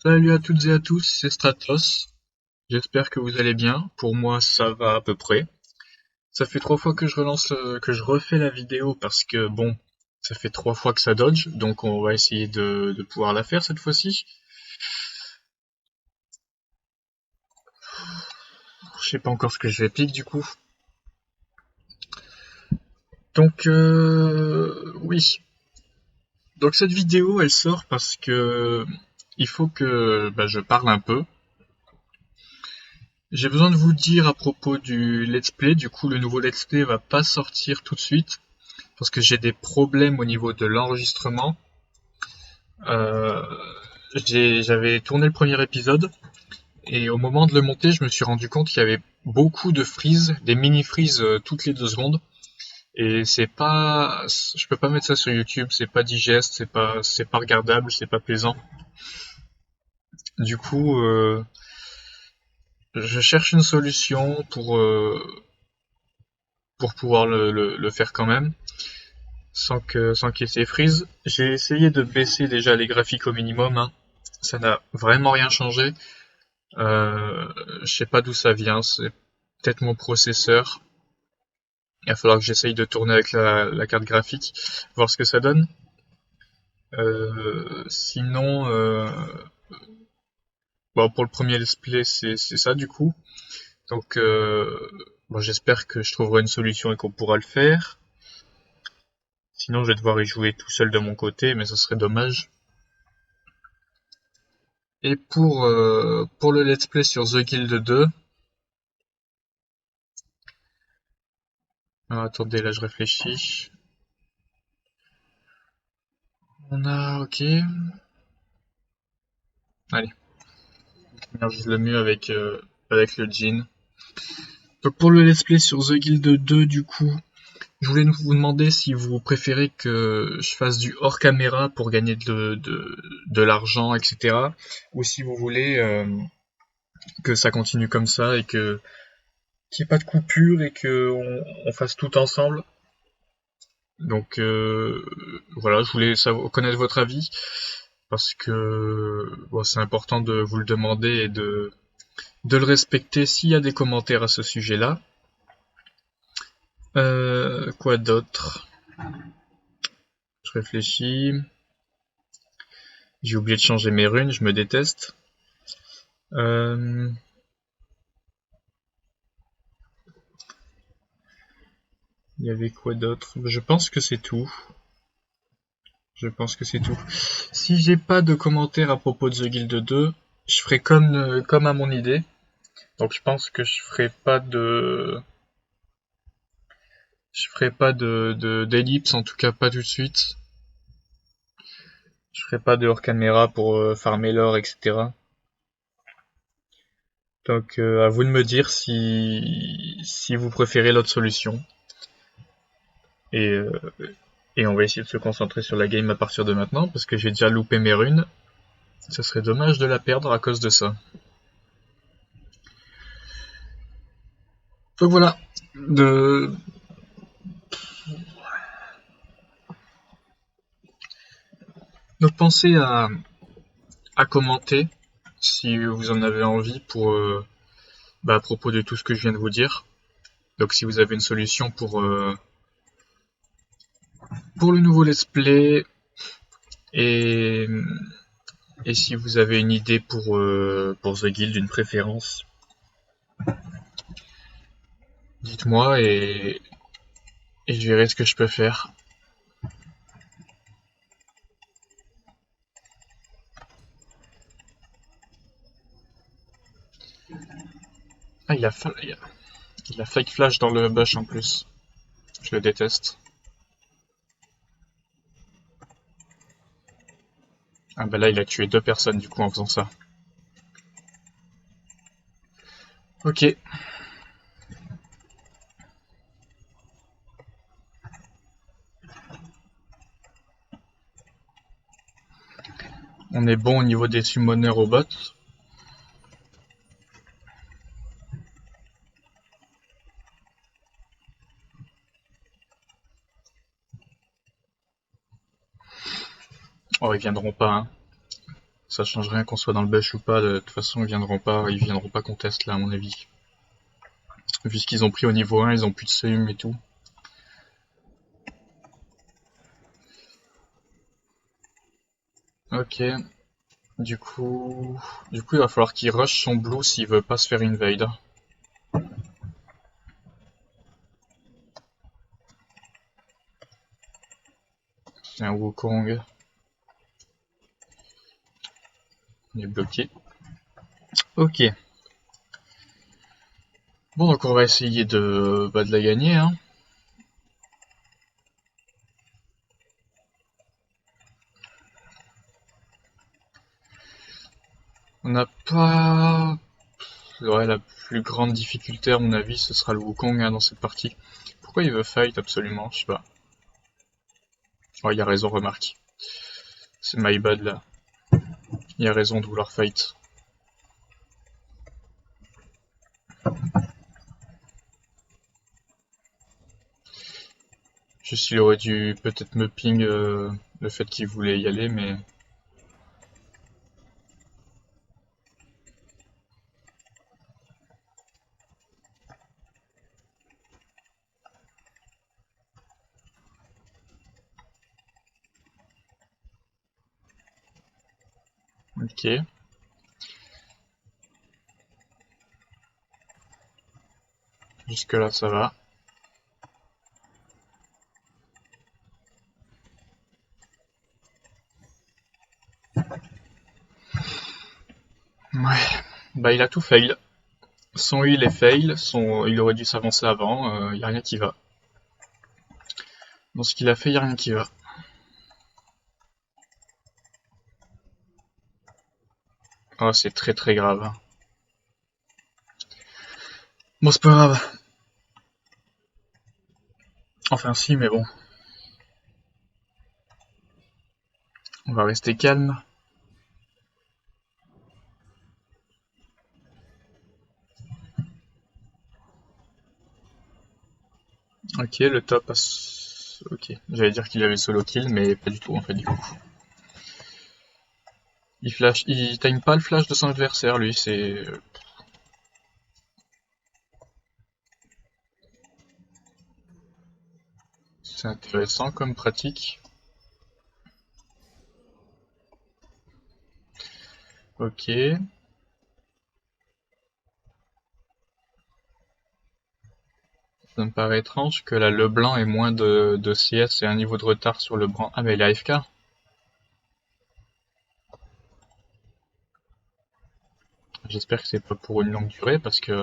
Salut à toutes et à tous, c'est Stratos. J'espère que vous allez bien. Pour moi, ça va à peu près. Ça fait 3 fois que que je refais la vidéo parce que bon, ça fait 3 fois que ça dodge, donc on va essayer de pouvoir la faire cette fois-ci. Je sais pas encore ce que je vais piquer du coup. Donc oui. Donc cette vidéo, elle sort parce que il faut que je parle un peu. J'ai besoin de vous dire à propos du let's play. Du coup, le nouveau let's play va pas sortir tout de suite parce que j'ai des problèmes au niveau de l'enregistrement. Euh, J'avais tourné le premier épisode et au moment de le monter, je me suis rendu compte qu'il y avait beaucoup de freezes, des mini freezes toutes les 2 secondes. Et je peux pas mettre ça sur YouTube, c'est pas digeste, c'est pas regardable, c'est pas plaisant. Du coup, je cherche une solution pour pouvoir le faire quand même, sans qu'il y ait ces freezes. J'ai essayé de baisser déjà les graphiques au minimum, hein. Ça n'a vraiment rien changé. Je sais pas d'où ça vient, c'est peut-être mon processeur. Il va falloir que j'essaye de tourner avec la carte graphique, voir ce que ça donne. Sinon, bon, pour le premier let's play, c'est ça du coup. Donc, bon, j'espère que je trouverai une solution et qu'on pourra le faire. Sinon, je vais devoir y jouer tout seul de mon côté, mais ça serait dommage. Et pour le let's play sur The Guild 2, attendez, là je réfléchis. On a, ok. Allez, énergise le mieux avec le jean. Donc pour le let's play sur The Guild 2, du coup, je voulais vous demander si vous préférez que je fasse du hors caméra pour gagner de l'argent, etc. Ou si vous voulez que ça continue comme ça et que qu'il n'y ait pas de coupure et que on fasse tout ensemble. Donc voilà, je voulais connaître votre avis parce que bon, c'est important de vous le demander et de le respecter s'il y a des commentaires à ce sujet-là. Quoi d'autre? Je réfléchis. J'ai oublié de changer mes runes, je me déteste. Euh, Il y avait quoi d'autre? Je pense que c'est tout. Je pense que c'est tout. Si j'ai pas de commentaires à propos de The Guild 2, je ferai comme à mon idée. Donc je pense que je ferai pas d'ellipse, en tout cas pas tout de suite. Je ferai pas de hors caméra pour farmer l'or, etc. Donc à vous de me dire si vous préférez l'autre solution. Et, euh, et on va essayer de se concentrer sur la game à partir de maintenant, parce que j'ai déjà loupé mes runes. Ça serait dommage de la perdre à cause de ça. Donc voilà. De... Donc pensez à commenter si vous en avez envie à propos de tout ce que je viens de vous dire. Donc si vous avez une solution pour le nouveau let's play et, et si vous avez une idée pour The Guild, une préférence, dites-moi et je verrai ce que je peux faire. Ah, il a fake flash dans le bush en plus. Je le déteste. Ah bah là, il a tué 2 personnes du coup en faisant ça. Ok, on est bon au niveau des summoners au bot. Oh, ils viendront pas, hein. Ça change rien qu'on soit dans le bush ou pas, de toute façon ils viendront pas contest là à mon avis. Vu ce qu'ils ont pris au niveau 1, ils ont plus de seum et tout. Ok, du coup... il va falloir qu'il rush son blue s'il veut pas se faire invade. C'est un Wukong. Il est bloqué. Ok. Bon, donc on va essayer de la gagner, hein. On n'a pas... Ouais, la plus grande difficulté à mon avis, ce sera le Wukong hein, dans cette partie. Pourquoi il veut fight absolument? Je sais pas. Oh, il a raison, remarque. C'est my bad là. Il a raison de vouloir fight. Juste, il aurait dû peut-être me ping le fait qu'il voulait y aller, mais... Ok. Jusque là, ça va. Ouais. Bah, il a tout fail. Son heal est fail, il aurait dû s'avancer avant, y a rien qui va. Dans ce qu'il a fait, y a rien qui va. Oh, c'est très très grave. Bon, c'est pas grave. Enfin, si, mais bon. On va rester calme. Ok, le top a... Ok, j'allais dire qu'il avait solo kill, mais pas du tout en fait du coup. Il time pas le flash de son adversaire, lui, c'est intéressant comme pratique. Ok. Ça me paraît étrange que là, le blanc ait moins de CS et un niveau de retard sur le brun. Ah, mais il est AFK. J'espère que c'est pas pour une longue durée parce que...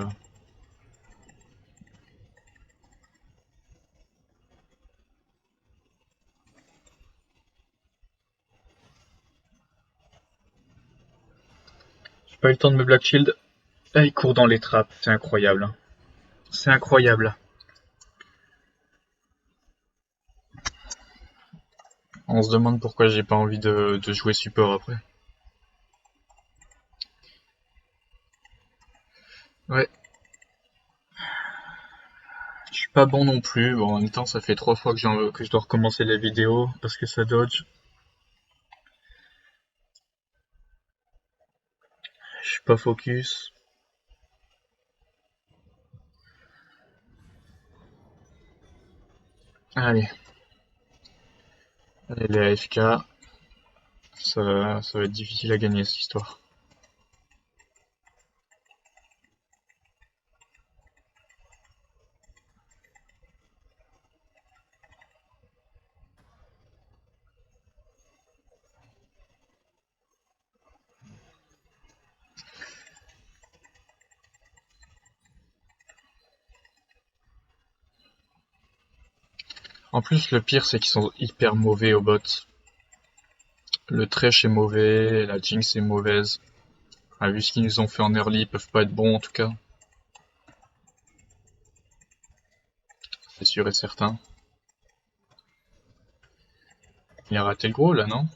J'ai pas eu le temps de me Black Shield. Ah, il court dans les trappes, c'est incroyable. C'est incroyable. On se demande pourquoi j'ai pas envie de jouer support après. Ouais, je suis pas bon non plus. Bon, en même temps, ça fait 3 fois que je dois recommencer la vidéo parce que ça dodge. Je suis pas focus. Allez, allez les AFK. Ça va être difficile à gagner cette histoire. En plus, le pire, c'est qu'ils sont hyper mauvais au bot. Le Thresh est mauvais, la Jinx est mauvaise. Ah, vu ce qu'ils nous ont fait en early, ils peuvent pas être bons en tout cas. C'est sûr et certain. Il a raté le gros là, non?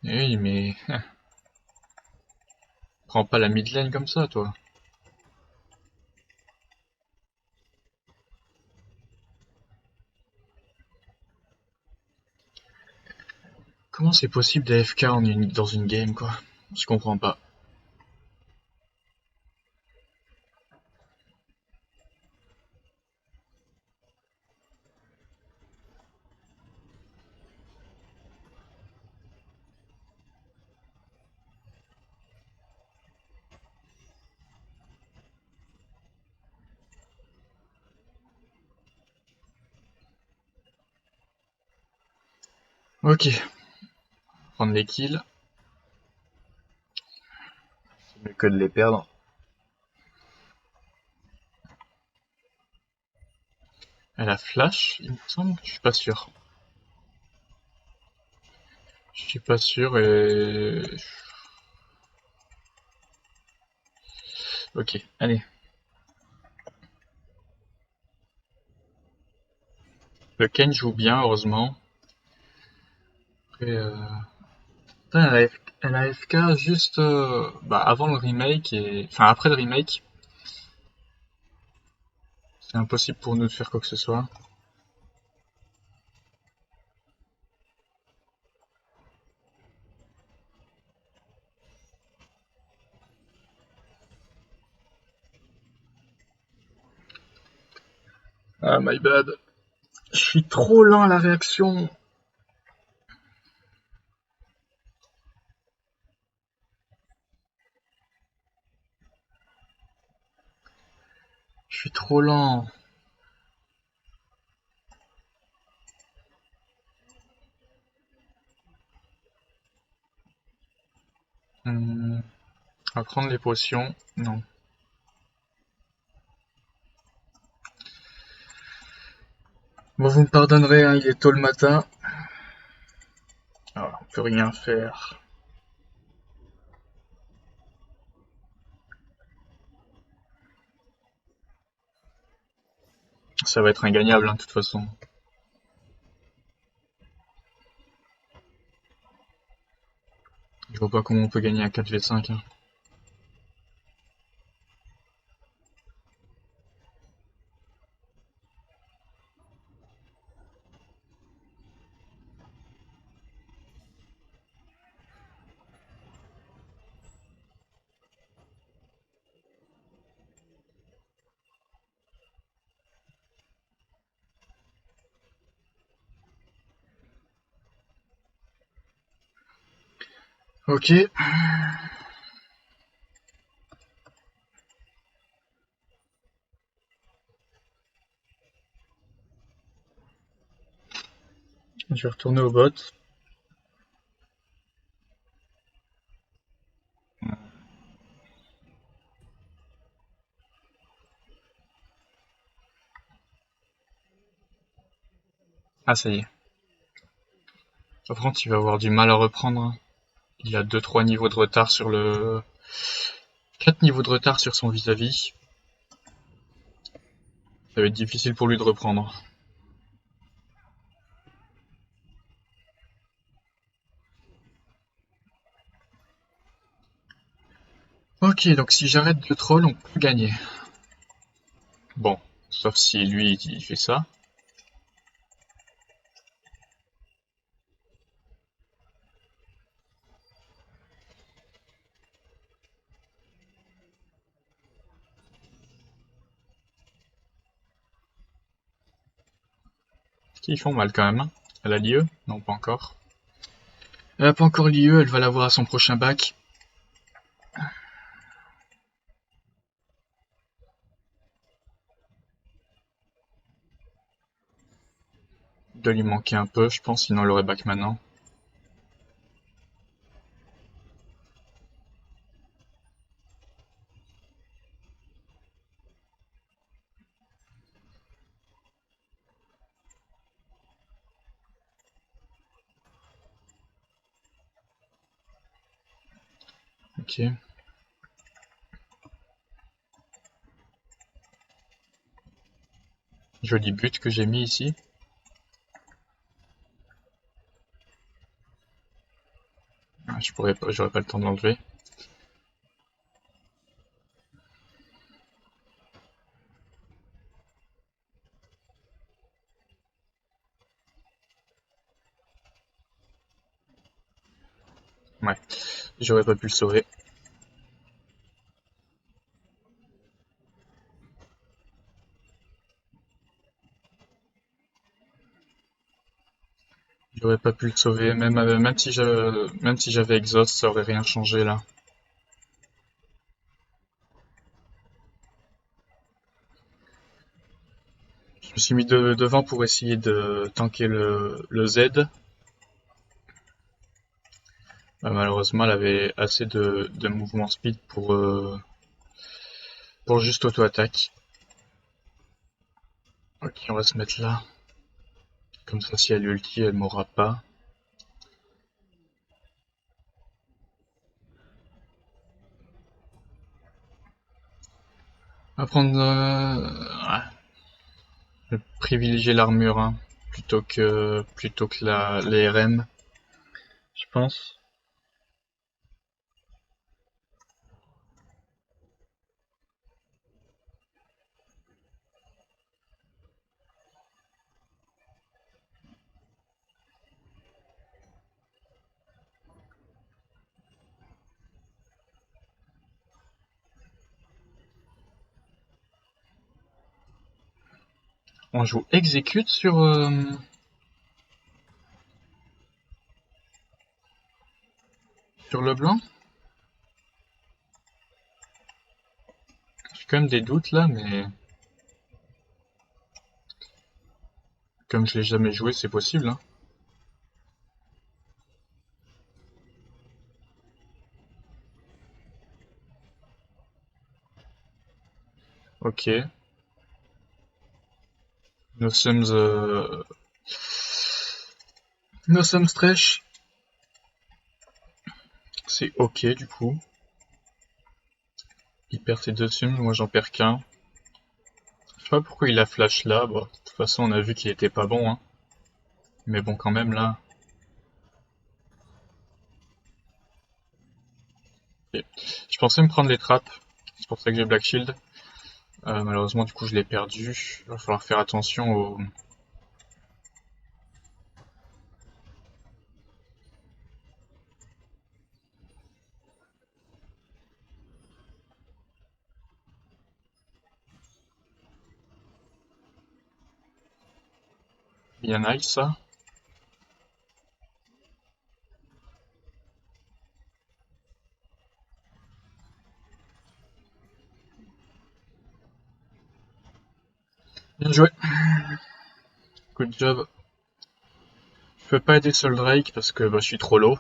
Oui, mais... Prends pas la mid lane comme ça, toi. Comment c'est possible d'AFK dans une game, quoi? Je comprends pas. Ok, prendre les kills, c'est mieux que de les perdre. Elle a flash, il me semble, je suis pas sûr. Je suis pas sûr et... Ok, allez. Le Ken joue bien, heureusement. Après, putain, elle a AFK juste avant le remake et... Enfin, après le remake. C'est impossible pour nous de faire quoi que ce soit. Ah, my bad. Je suis trop lent à la réaction. Je suis trop lent. On va prendre les potions. Non. Bon, vous me pardonnerez, hein, il est tôt le matin. Alors, on peut rien faire. Ça va être ingagnable, hein, de toute façon. Je vois pas comment on peut gagner à 4v5. Hein. Ok. Je vais retourner au bot. Ah, ça y est. Par contre, il va avoir du mal à reprendre. Il a 2-3 niveaux de retard sur le... 4 niveaux de retard sur son vis-à-vis. Ça va être difficile pour lui de reprendre. Ok, donc si j'arrête de troll, on peut gagner. Bon, sauf si lui, il fait ça. Ils font mal quand même. Hein. Elle a l'IE? Non, pas encore. Elle a pas encore l'IE, elle va l'avoir à son prochain bac. Il doit lui manquer un peu, je pense, sinon elle aurait bac maintenant. Ok. Joli but que j'ai mis ici. Ah, j'aurais pas le temps de l'enlever. Ouais, j'aurais pas pu le sauver. J'aurais pas pu le sauver, même si j'avais exhaust, ça aurait rien changé là. Je me suis mis devant pour essayer de tanker le Z. Malheureusement, elle avait assez de mouvement speed pour juste auto-attaque. Ok, on va se mettre là. Comme ça, si elle ulti, elle mourra pas. On va prendre... ouais, je vais privilégier l'armure hein, plutôt que les RM, je pense. On joue execute sur le blanc. J'ai quand même des doutes là, mais comme je l'ai jamais joué, c'est possible. Hein. Ok. Nous sommes... Nous sommes stretch. C'est ok du coup. Il perd ses deux sums, moi j'en perds qu'un. Je sais pas pourquoi il a flash là. Bon, de toute façon, on a vu qu'il était pas bon. Hein. Mais bon, quand même là. Ok. Je pensais me prendre les trappes. C'est pour ça que j'ai Black Shield. Malheureusement, du coup, je l'ai perdu. Il va falloir faire attention au... Bien nice ça. Bien joué. Good job. Je peux pas aider Soul Drake parce que bah, je suis trop low.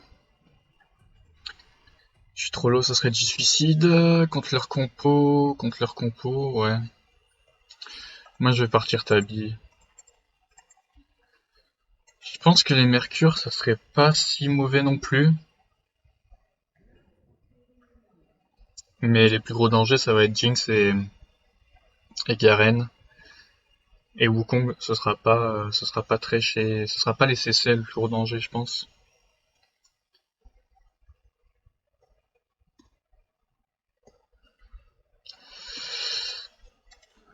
Je suis trop low, ça serait du suicide. Contre leur compo, ouais. Moi, je vais partir Tabi. Je pense que les Mercure, ça serait pas si mauvais non plus. Mais les plus gros dangers, ça va être Jinx et Garen. Et Wukong, ce sera pas très chez, ce sera pas les CC le plus gros danger, je pense.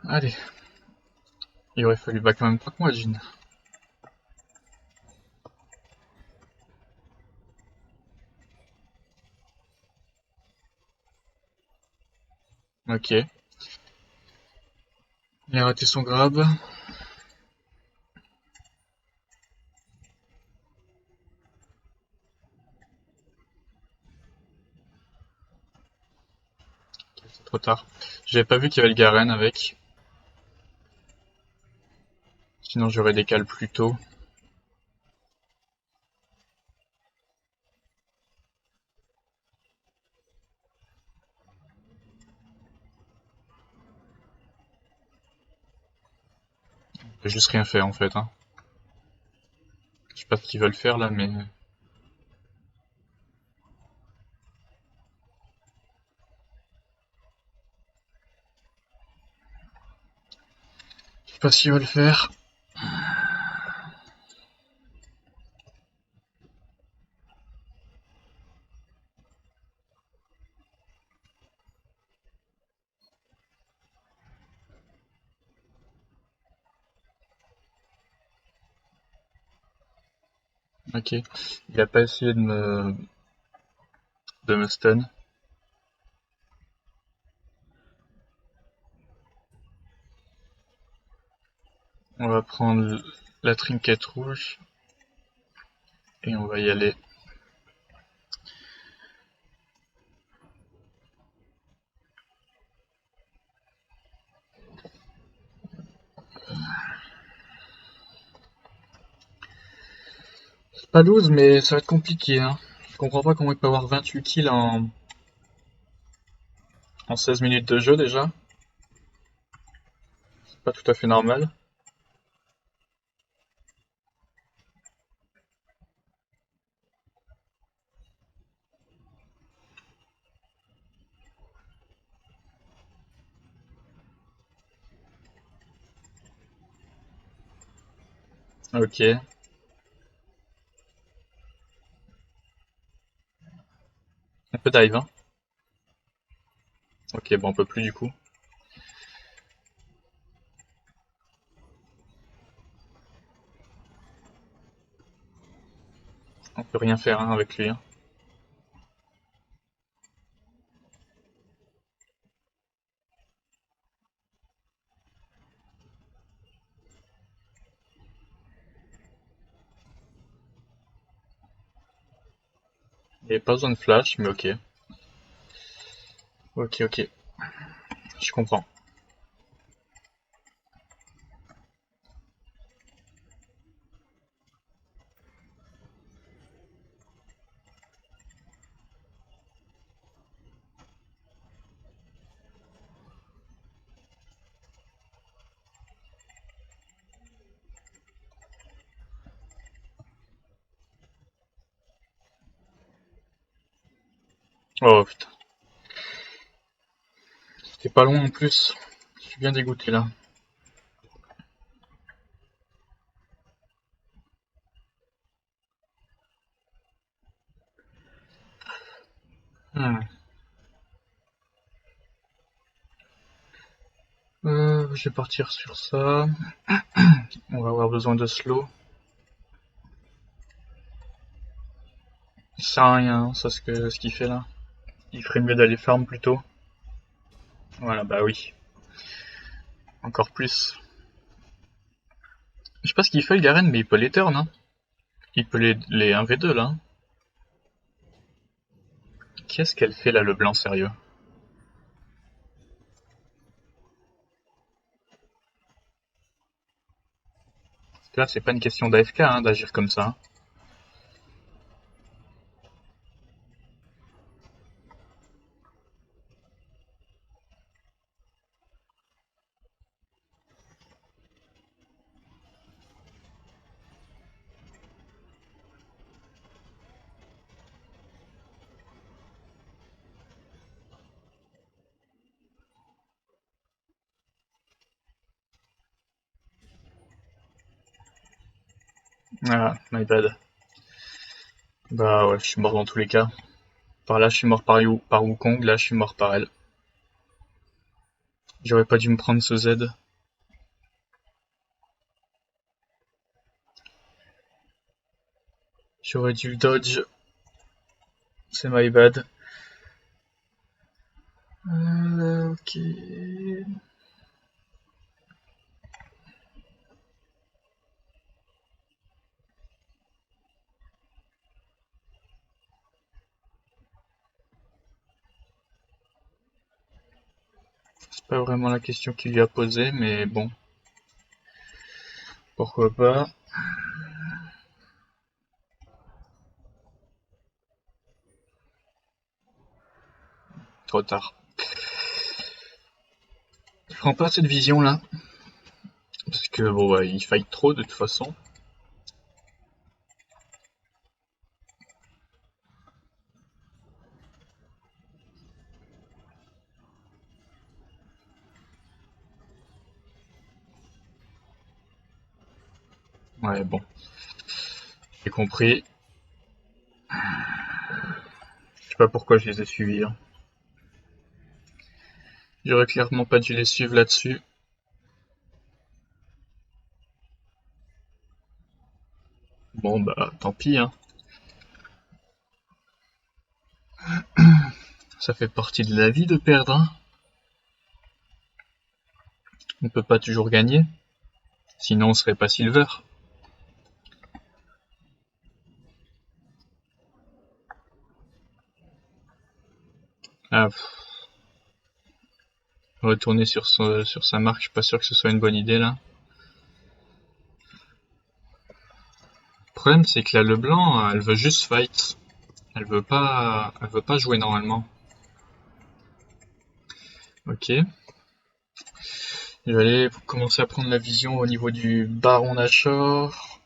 Allez, il aurait fallu back en même temps que moi, Jin. Ok. Il a raté son grab. C'est trop tard. J'avais pas vu qu'il y avait le Garen avec. Sinon, j'aurais décalé plus tôt. J'ai juste rien fait en fait. Hein. Je sais pas ce qu'ils veulent faire là, mais je sais pas ce qu'ils veulent faire. Ok. Il a pas essayé de me de me stun. On va prendre la trinket rouge. Et on va y aller. C'est pas loose, mais ça va être compliqué. Hein. Je comprends pas comment il peut avoir 28 kills en 16 minutes de jeu déjà. C'est pas tout à fait normal. Ok. On peut dive, hein. Ok, bon, on peut plus du coup. On peut rien faire hein, avec lui. Hein. Il n'y avait pas besoin de flash, mais ok. Ok, ok. Je comprends. Oh putain. C'était pas loin en plus. Je suis bien dégoûté là. Hmm. Je vais partir sur ça. On va avoir besoin de slow. Ça sert à rien, hein, ça ce qu'il fait là. Il ferait mieux d'aller farm plutôt. Voilà, bah oui. Encore plus. Je sais pas ce qu'il fait le Garen, mais il peut les turn, hein. Il peut les 1v2 là. Qu'est-ce qu'elle fait là, le blanc, sérieux? Là, c'est pas une question d'AFK hein, d'agir comme ça. Ah, my bad. Bah ouais, je suis mort dans tous les cas. Par là, je suis mort par Wukong, là, je suis mort par elle. J'aurais pas dû me prendre ce Z. J'aurais dû le dodge. C'est my bad. Ok. C'est pas vraiment la question qu'il lui a posée, mais bon. Pourquoi pas. Trop tard. Je prends pas cette vision là. Parce que bon, ouais, il fight trop de toute façon. Ouais, bon. J'ai compris. Je sais pas pourquoi je les ai suivis. Hein. J'aurais clairement pas dû les suivre là-dessus. Bon bah tant pis hein. Ça fait partie de la vie de perdre, hein. On peut pas toujours gagner. Sinon on serait pas silver. Ah, retourner sur sa marque, je suis pas sûr que ce soit une bonne idée là. Le problème c'est que là le blanc, elle veut juste fight. Elle veut pas jouer normalement. Ok. Je vais aller commencer à prendre la vision au niveau du baron Nashor.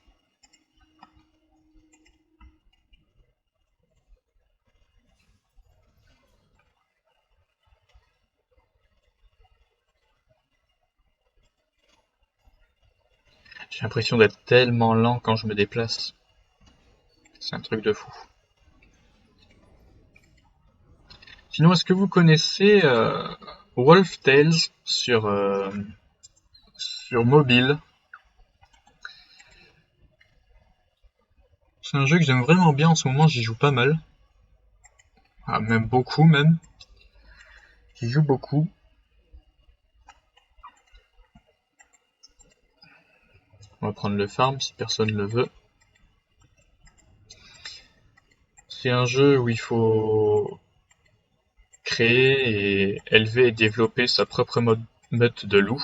J'ai l'impression d'être tellement lent quand je me déplace. C'est un truc de fou. Sinon, est-ce que vous connaissez Wolf Tales sur mobile? C'est un jeu que j'aime vraiment bien en ce moment, j'y joue pas mal. Ah, même beaucoup même. J'y joue beaucoup. On va prendre le farm si personne le veut. C'est un jeu où il faut créer et élever et développer sa propre meute de loups.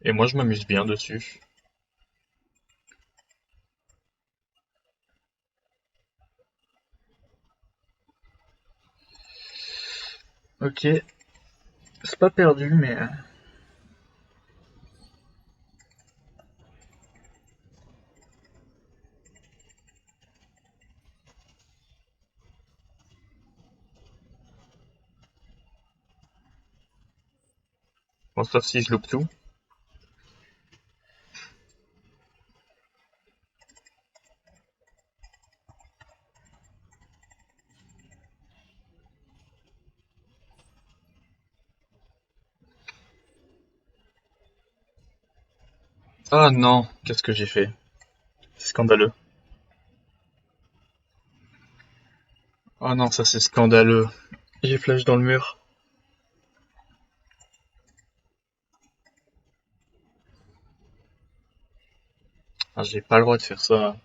Et moi je m'amuse bien dessus. Ok, c'est pas perdu mais... Bon, sauf si je loupe tout. Ah non, qu'est-ce que j'ai fait? C'est scandaleux. Oh non, ça c'est scandaleux. J'ai flash dans le mur. Ah, j'ai pas le droit de faire ça.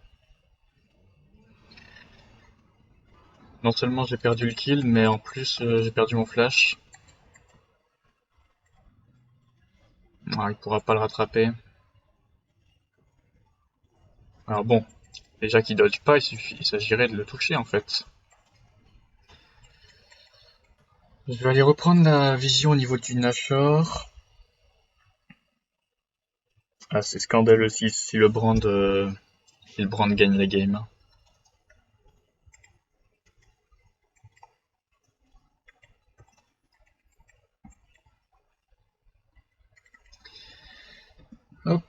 Non seulement j'ai perdu le kill, mais en plus j'ai perdu mon flash. Ah, il pourra pas le rattraper. Alors bon, déjà qu'il dodge pas, il s'agirait de le toucher en fait. Je vais aller reprendre la vision au niveau du Nashor. Ah, c'est scandaleux si le Brand gagne la game. Hop.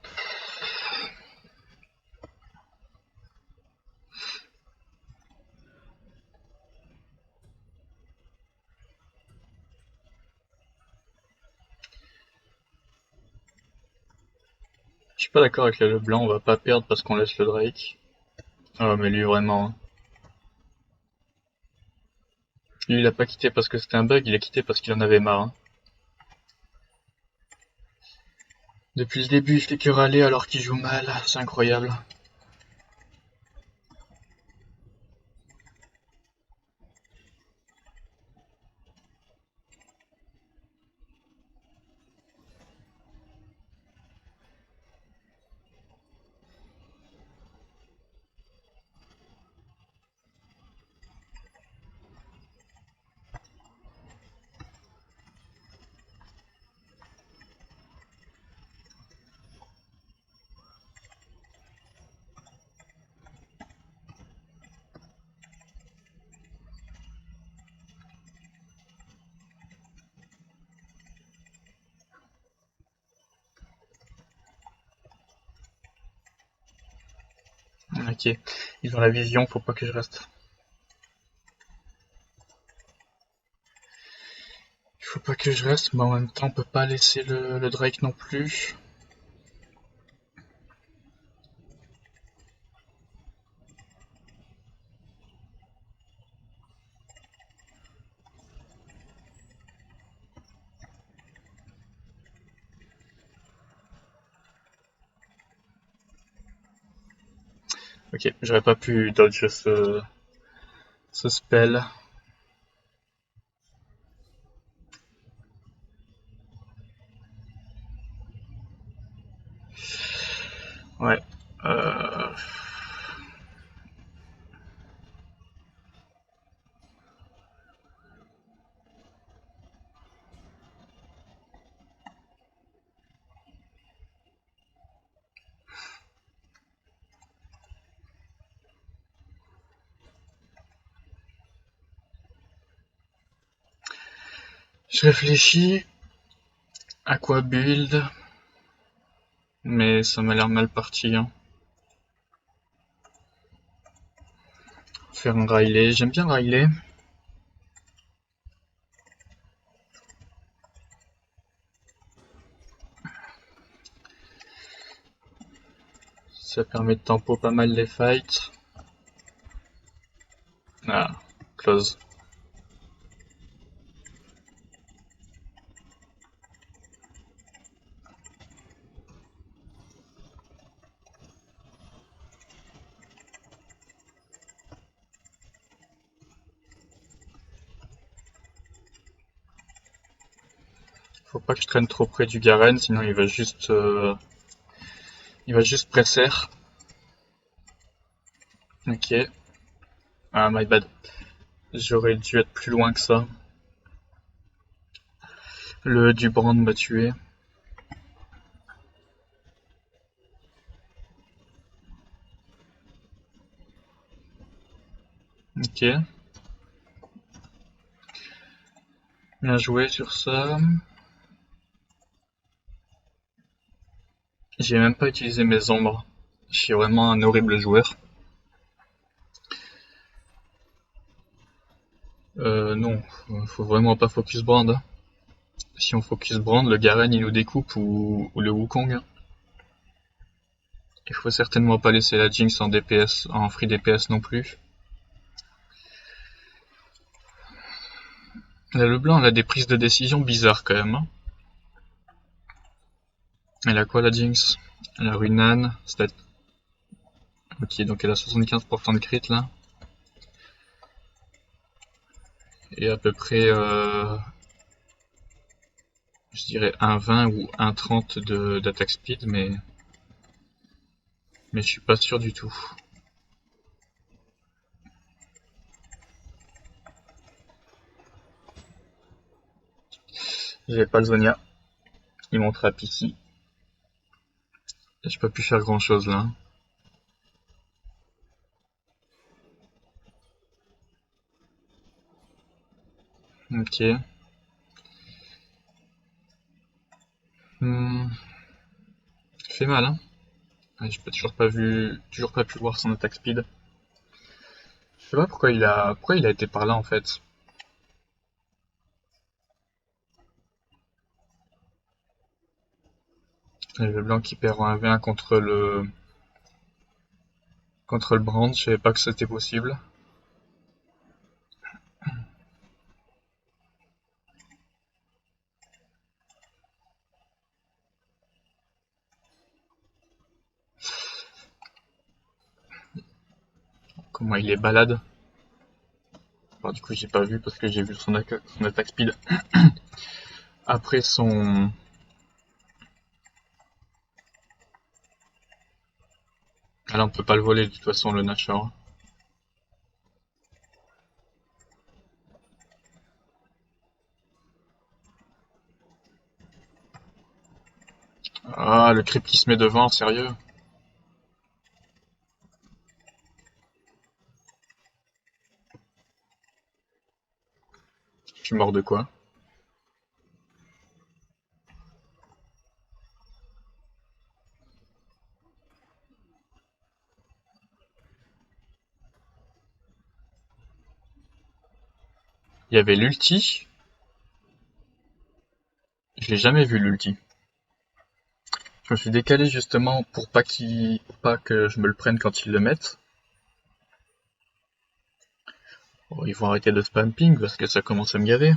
Je suis pas d'accord avec le blanc, on va pas perdre parce qu'on laisse le Drake. Oh mais lui vraiment, hein. Lui il a pas quitté parce que c'était un bug, il a quitté parce qu'il en avait marre, hein. Depuis le début il fait que râler alors qu'il joue mal, c'est incroyable. Ok, ils ont la vision, faut pas que je reste. Il faut pas que je reste, mais en même temps on peut pas laisser le Drake non plus. Ok, j'aurais pas pu dodge ce spell. Ouais. Euh... Je réfléchis à quoi build, mais ça m'a l'air mal parti. Hein. Faire un Riley, j'aime bien Riley. Ça permet de tempo pas mal les fights. Ah, close. Faut pas que je traîne trop près du Garen, sinon il va juste presser. Ok. Ah, my bad. J'aurais dû être plus loin que ça. Le Dubrand m'a tué. Ok. Bien joué sur ça. J'ai même pas utilisé mes ombres. Je suis vraiment un horrible joueur. Non, faut vraiment pas focus brand. Hein. Si on focus brand, le Garen il nous découpe ou le Wukong. Il faut certainement pas laisser la Jinx en DPS, en free DPS non plus. Là, le blanc, elle a des prises de décision bizarres quand même. Hein. Elle a quoi la Jinx? Elle a Runan, ok, donc elle a 75% de crit là. Et à peu près, je dirais 1,20 ou 1,30 d'attaque speed, mais je suis pas sûr du tout. J'ai pas le Zonia. Il m'ont trap ici. J'ai pas pu faire grand chose là. Ok. Hmm. Fait mal, hein. Ouais, j'ai toujours pas pu voir son attaque speed. Je sais pas pourquoi il a été par là en fait. Et le blanc qui perd en 1v1 contre le Brand, je savais pas que c'était possible. Comment il est balade. Bon, du coup j'ai pas vu parce que j'ai vu son attaque speed après son. Ah là on peut pas le voler de toute façon le Nashor. Ah le creep qui se met devant, sérieux. Je suis mort de quoi? Il y avait l'ulti. Je l'ai jamais vu l'ulti. Je me suis décalé justement pour pas que je me le prenne quand ils le mettent. Oh, ils vont arrêter de spam ping parce que ça commence à me gaver.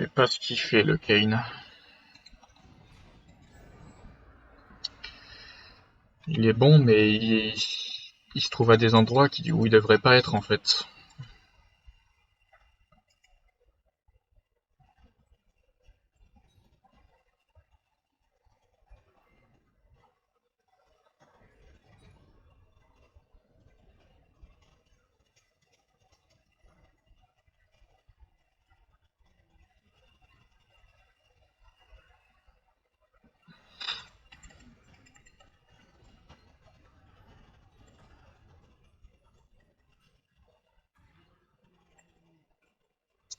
sais pas ce qu'il fait le Kane. Il est bon, mais il se trouve à des endroits où il devrait pas être en fait.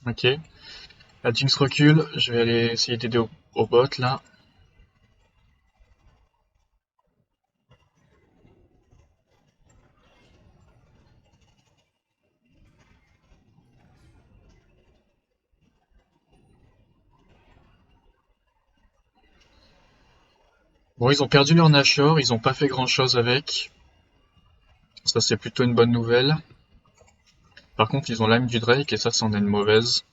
Ok. La Jinx recule, je vais aller essayer d'aider au bot là. Bon, ils ont perdu leur Nashor, ils ont pas fait grand chose avec. Ça c'est plutôt une bonne nouvelle. Par contre, ils ont l'âme du Drake et ça c'en est une mauvaise.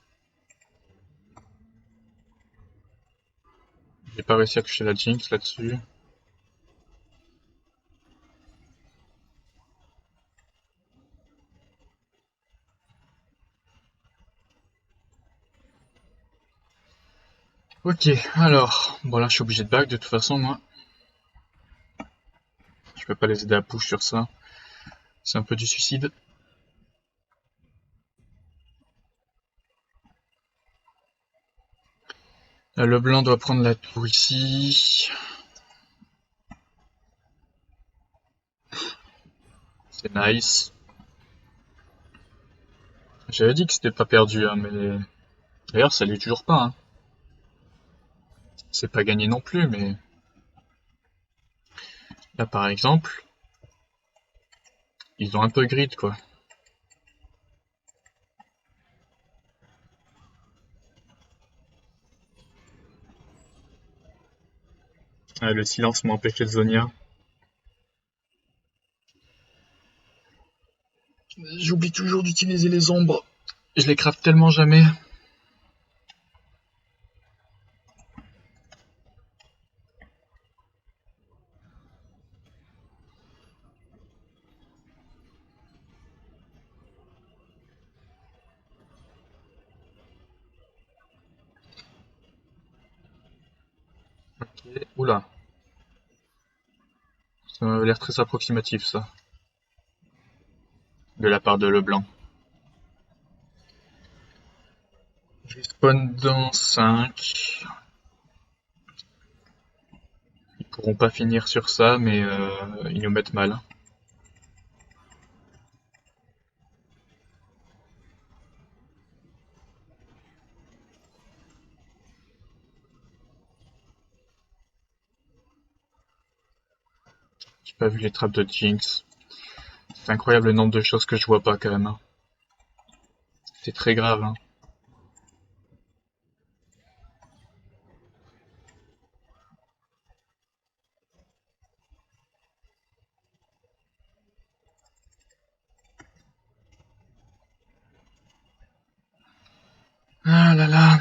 J'ai pas réussi à toucher la Jinx là-dessus. Ok, alors, bon là je suis obligé de back de toute façon moi. Je peux pas les aider à push sur ça. C'est un peu du suicide. Le blanc doit prendre la tour ici. C'est nice. J'avais dit que c'était pas perdu, hein, mais... D'ailleurs, ça l'est toujours pas, hein. C'est pas gagné non plus, mais... Là, par exemple, ils ont un peu grid, quoi. Ah, le silence m'a empêché de Zonia. J'oublie toujours d'utiliser les ombres. Je les craft tellement jamais. Ok, oula. Ça m'a l'air très approximatif, ça. De la part de Leblanc. Je spawn dans 5. Ils pourront pas finir sur ça, mais ils nous mettent mal. J'ai pas vu les trappes de Jinx. C'est incroyable le nombre de choses que je vois pas quand même, hein. C'est très grave, hein. Ah là là.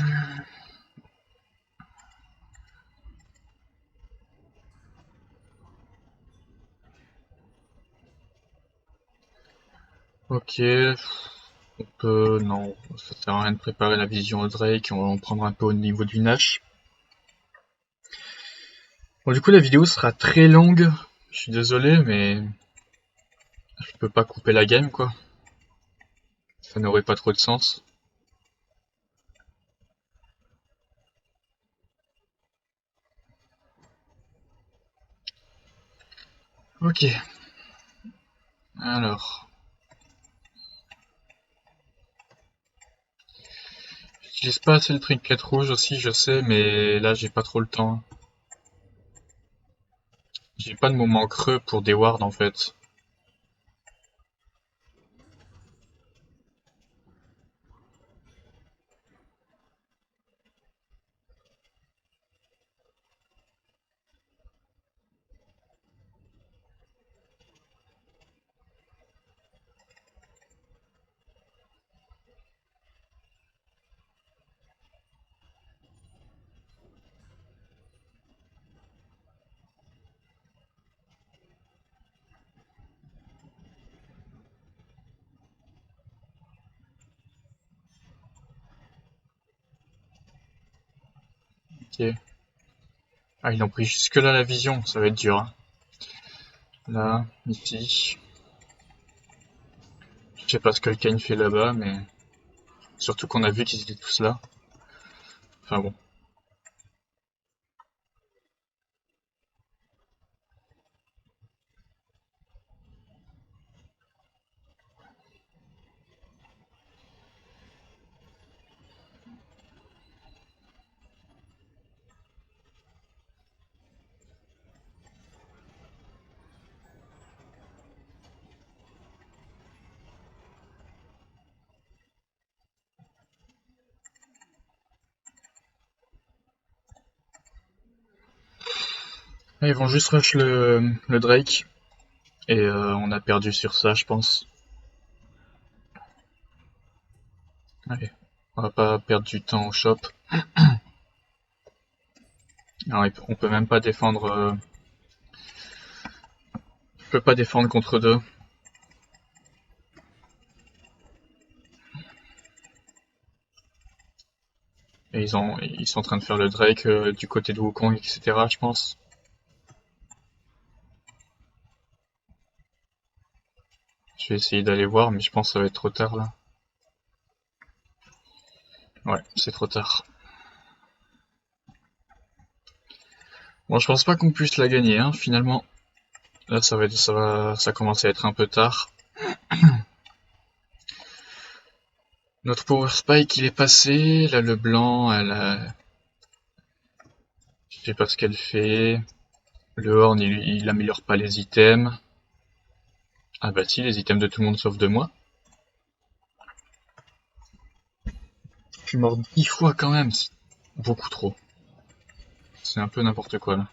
Ok. On peut... Non, ça sert à rien de préparer la vision au Drake. On prendra un peu au niveau du Nash. Bon, du coup, la vidéo sera très longue. Je suis désolé, mais je peux pas couper la game, quoi. Ça n'aurait pas trop de sens. Ok. Alors. J'utilise pas assez le trinket rouge aussi, je sais, mais là, j'ai pas trop le temps. J'ai pas de moment creux pour des wards, en fait. Ok. Ah, ils ont pris jusque là la vision, ça va être dur. Hein. Là, ici. Je sais pas ce que le Kane fait là-bas, mais surtout qu'on a vu qu'ils étaient tous là. Enfin bon. Là, ils vont juste rush le Drake. Et on a perdu sur ça, je pense. Allez, on va pas perdre du temps au shop. Alors, on peut même pas défendre. On peut pas défendre contre deux. Et ils sont en train de faire le Drake du côté de Wukong, etc. Je pense. Je vais essayer d'aller voir, mais je pense que ça va être trop tard là. Ouais, c'est trop tard. Bon, je pense pas qu'on puisse la gagner, hein, finalement. Là, ça commence à être un peu tard. Notre Power Spike, il est passé. Là, le blanc, je sais pas ce qu'elle fait. Le Horn, il améliore pas les items. Ah bah si, les items de tout le monde sauf de moi. Je suis mort 10 fois quand même, c'est beaucoup trop. C'est un peu n'importe quoi là.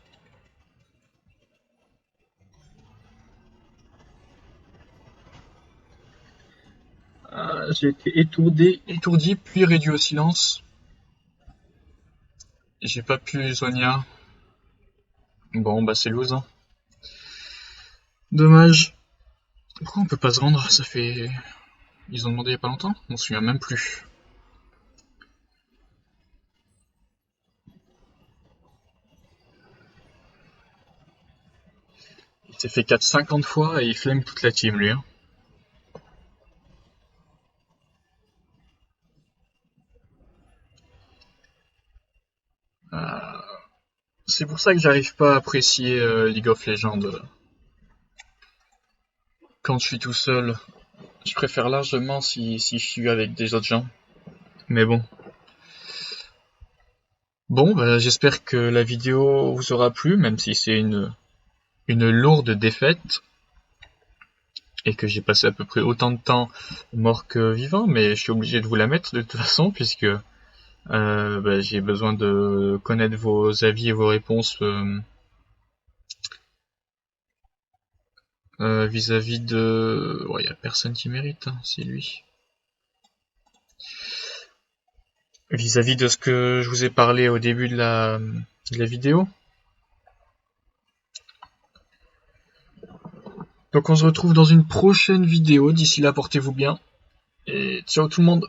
J'ai été étourdi, puis réduit au silence. J'ai pas pu Sonia. Bon bah c'est loose. Hein. Dommage. Pourquoi on peut pas se rendre? Ça fait... Ils ont demandé il y a pas longtemps? On se souvient même plus. Il s'est fait 4-50 fois et il flemme toute la team lui. Hein. C'est pour ça que j'arrive pas à apprécier League of Legends quand je suis tout seul. Je préfère largement si je suis avec des autres gens. Mais bon. Bon, bah, j'espère que la vidéo vous aura plu, même si c'est une lourde défaite. Et que j'ai passé à peu près autant de temps mort que vivant, mais je suis obligé de vous la mettre de toute façon, puisque bah, j'ai besoin de connaître vos avis et vos réponses vis-à-vis de... Ouais, y a personne qui mérite, hein, c'est lui. Vis-à-vis de ce que je vous ai parlé au début de la vidéo. Donc on se retrouve dans une prochaine vidéo. D'ici là, portez-vous bien. Et ciao tout le monde.